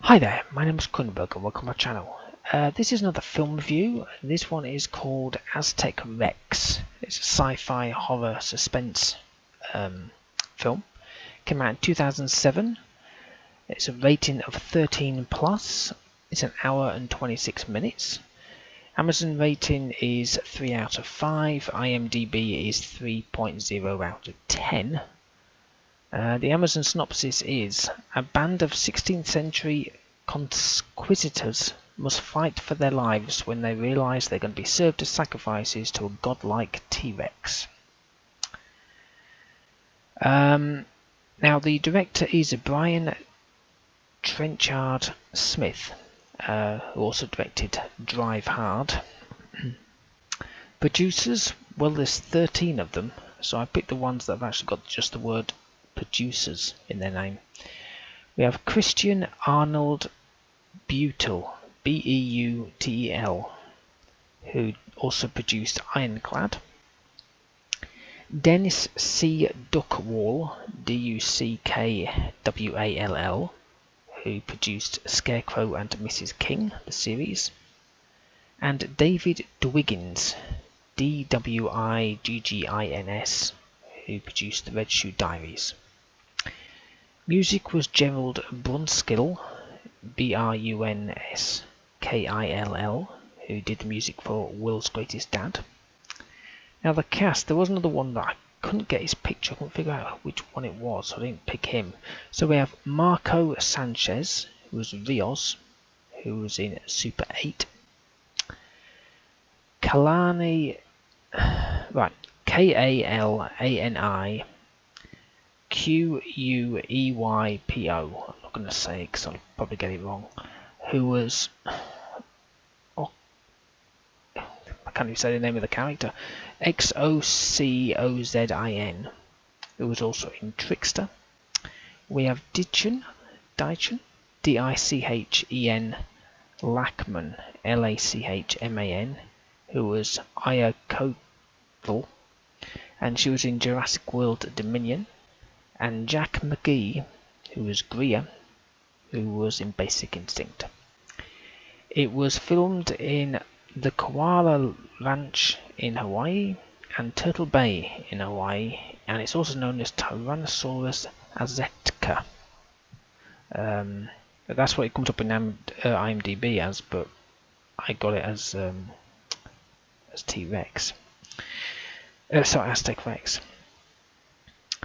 Hi there, my name is Kronenberg and welcome to my channel. This is another film review. This one is called Aztec Rex. It's a sci-fi horror suspense film. Came out in 2007. It's a rating of 13 plus. It's an hour and 26 minutes. Amazon rating is 3 out of 5. IMDb is 3.0 out of 10. The Amazon synopsis is: a band of 16th century conquistadors must fight for their lives when they realise they're going to be served as sacrifices to a godlike T-Rex. Now the director is Brian Trenchard Smith, who also directed Drive Hard. Producers, well, there's 13 of them, so I picked the ones that have actually got just the word producers in their name. We have Christian Arnold Beutel, B-E-U-T-E-L, who also produced Ironclad. Dennis C. Duckwall, D-U-C-K-W-A-L-L, who produced Scarecrow and Mrs. King, the series. And David Dwiggins, D-W-I-G-G-I-N-S, who produced The Red Shoe Diaries. Music was Gerald Brunskill, B-R-U-N-S-K-I-L-L, who did the music for Will's Greatest Dad. Now the cast, there was another one that I couldn't get his picture, I couldn't figure out which one it was, so I didn't pick him. So we have Marco Sanchez, who was Rios, who was in Super 8. Kalani, right, K-A-L-A-N-I Q-U-E-Y-P-O, I'm not going to say it because I'll probably get it wrong, who was, I can't even say the name of the character, X-O-C-O-Z-I-N, who was also in Trickster. We have Dichen, D-I-C-H-E-N, Lachman, L-A-C-H-M-A-N, who was Aya Koval, and she was in Jurassic World Dominion. And Jack McGee, who was Greer, who was in Basic Instinct. It was filmed in the Koala Ranch in Hawaii and Turtle Bay in Hawaii, and it's also known as Tyrannosaurus azteca. That's what it comes up in IMDb as, but I got it as T-Rex. Sorry, Aztec Rex.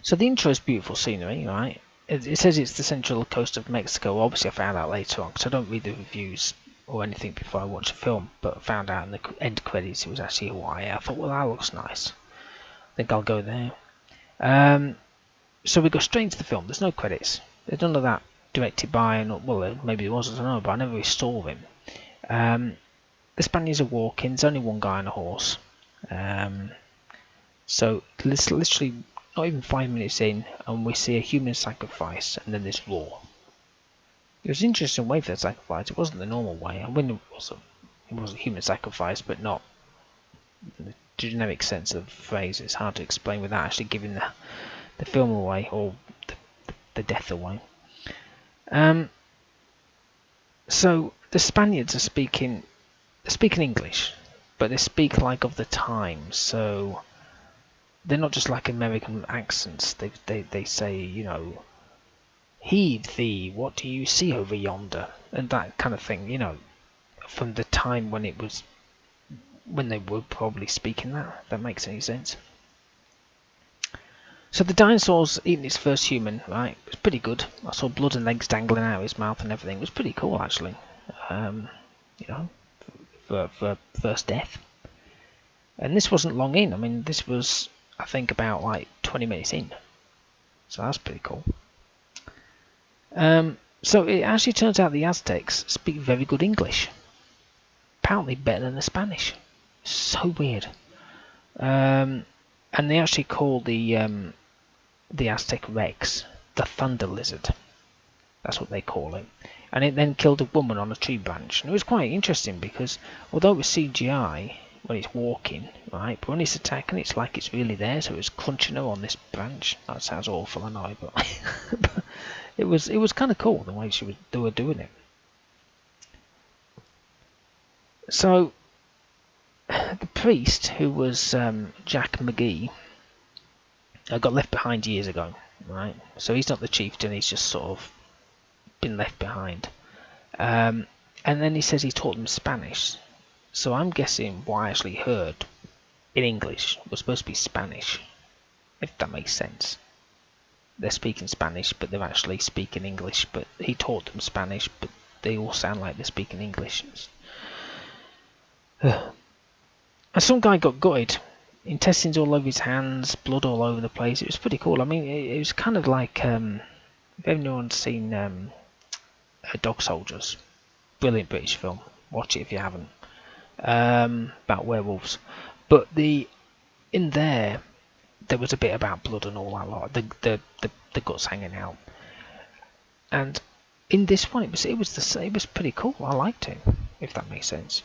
So the intro is beautiful scenery, right? It says it's the central coast of Mexico. Obviously I found out later on, because I don't read the reviews or anything before I watch the film, but I found out in the end credits it was actually Hawaii. I thought, well, that looks nice. I think I'll go there. So we go straight into the film. There's no credits. There's none of that directed by, well, maybe it was, I don't know, but I never really saw him. The Spaniards are walking. There's only one guy on a horse. So it's literally not even 5 minutes in, and we see a human sacrifice, and then this roar. It was an interesting way for the sacrifice. It wasn't the normal way. I mean, it was a human sacrifice, but not in the generic sense of the phrase. It's hard to explain without actually giving the film away, or the death away. So the Spaniards are speaking English, but they speak like of the time. So they're not just like American accents. They say, you know, heed thee, what do you see over yonder, and that kind of thing, you know, from the time when they were probably speaking that. If that makes any sense. So the dinosaur's eating its first human, right? It was pretty good. I saw blood and legs dangling out of his mouth and everything. It was pretty cool, actually. You know, for first death. And this wasn't long in. I mean, this was, I think, about like 20 minutes in. So that's pretty cool. So it actually turns out the Aztecs speak very good English. Apparently better than the Spanish. So weird. And they actually call the Aztec Rex the Thunder Lizard. That's what they call it. And it then killed a woman on a tree branch. And it was quite interesting because although it was CGI, when it's walking, right? But when it's attacking, it's like it's really there. So it's crunching her on this branch. That sounds awful, I know, but, but it was kind of cool the way they were doing it. So the priest, who was Jack McGee, got left behind years ago, right? So he's not the chieftain; he's just sort of been left behind. And then he says he taught them Spanish. So I'm guessing what I actually heard in English was supposed to be Spanish, if that makes sense. They're speaking Spanish, but they're actually speaking English. But he taught them Spanish, but they all sound like they're speaking English. And some guy got gutted. Intestines all over his hands, blood all over the place. It was pretty cool. I mean, it was kind of like, if anyone's seen Dog Soldiers, brilliant British film. Watch it if you haven't. About werewolves. But in there was a bit about blood and all that lot. The guts hanging out. And in this one, it was pretty cool. I liked it, if that makes sense.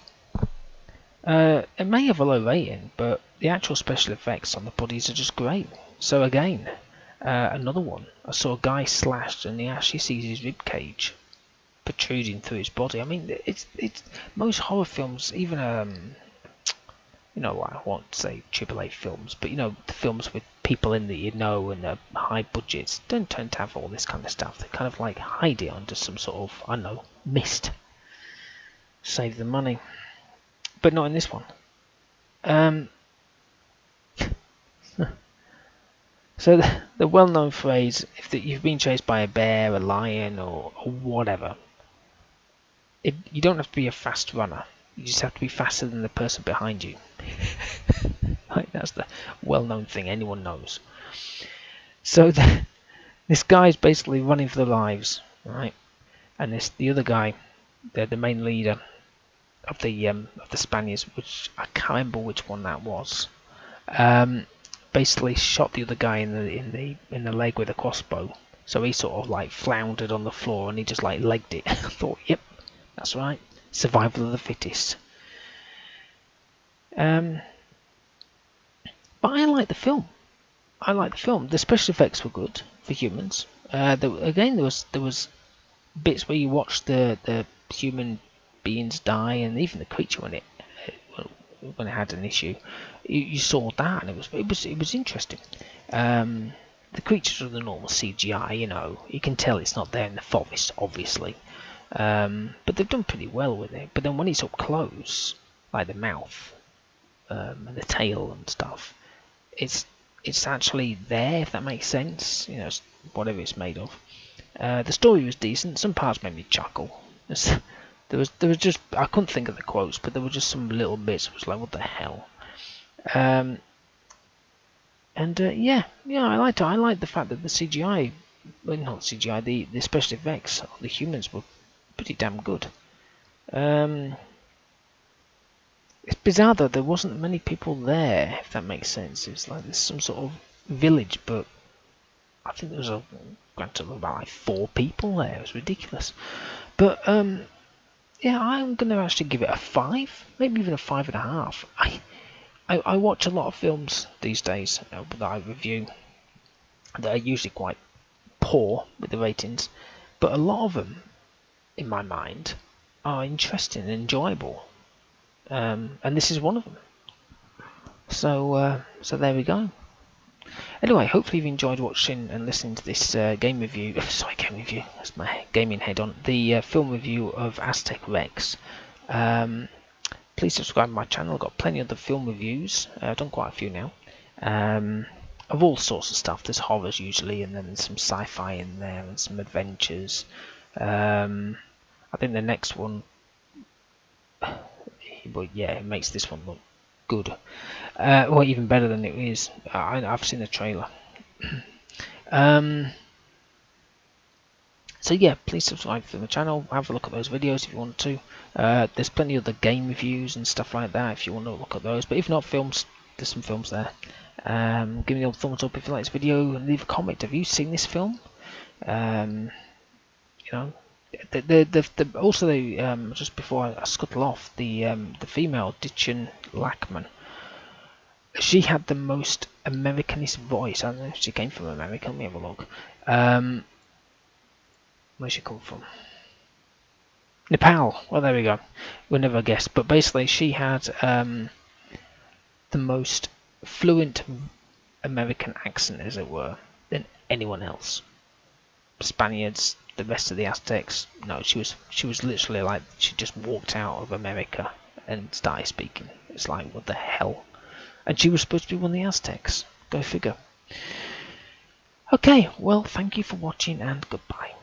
It may have a low rating, but the actual special effects on the bodies are just great. So again, another one. I saw a guy slashed, and he actually sees his rib cage protruding through his body. I mean, it's most horror films, even you know, I won't say AAA films, but you know, the films with people in that you know and high budgets don't tend to have all this kind of stuff. They kind of like hide it under some sort of, I don't know, mist. Save the money. But not in this one. So the well-known phrase, if you've been chased by a bear, a lion, or whatever, you don't have to be a fast runner. You just have to be faster than the person behind you. Right, that's the well-known thing anyone knows. So this guy's basically running for their lives, right? And the other guy, the main leader of the Spaniards, which I can't remember which one that was, basically shot the other guy in the leg with a crossbow. So he sort of like floundered on the floor and he just like legged it. I thought, yep, that's right, survival of the fittest. But I like the film. The special effects were good for humans. There was bits where you watch the human beings die, and even the creature when it had an issue, you saw that, and it was interesting. The creatures are the normal CGI, you know. You can tell it's not there in the forest, obviously, but they've done pretty well with it. But then when it's up close, like the mouth and the tail and stuff, it's actually there, if that makes sense. You know, whatever it's made of. The story was decent. Some parts made me chuckle. There was just, I couldn't think of the quotes, but there were just some little bits. It was like, what the hell? Yeah, I liked it. I liked the fact that the CGI, well, not CGI, the special effects of the humans were pretty damn good. It's bizarre though, there wasn't many people there, if that makes sense. It's like there's some sort of village, but I think there was about like 4 people there. It was ridiculous. But yeah, I'm going to actually give it a 5, maybe even a 5.5. I watch a lot of films these days that I review that are usually quite poor with the ratings, but a lot of them, in my mind, are interesting and enjoyable, and this is one of them. So there we go. Anyway, hopefully you've enjoyed watching and listening to this game review. Sorry, game review. That's my gaming head on. The film review of Aztec Rex. Please subscribe to my channel. I've got plenty of the film reviews. I've done quite a few now. Of all sorts of stuff. There's horrors usually, and then there's some sci-fi in there, and some adventures. I think the next one, well, yeah, it makes this one look good. Well, even better than it is. I've seen the trailer. So yeah, please subscribe to the channel. Have a look at those videos if you want to. There's plenty of the game reviews and stuff like that if you want to look at those. But if not, films, there's some films there. Give me a thumbs up if you like this video, and leave a comment. Have you seen this film? You know, Also the just before I scuttle off, the female Ditchen Lackman, she had the most Americanist voice. I don't know if she came from America. Let me have a look. Where'd she come from? Nepal. Well, there we go. We'll never guess. But basically, she had the most fluent American accent, as it were, than anyone else. Spaniards, the rest of the Aztecs. No, she was literally like she just walked out of America and started speaking. It's like, what the hell? And she was supposed to be one of the Aztecs. Go figure. Okay, well, thank you for watching and goodbye.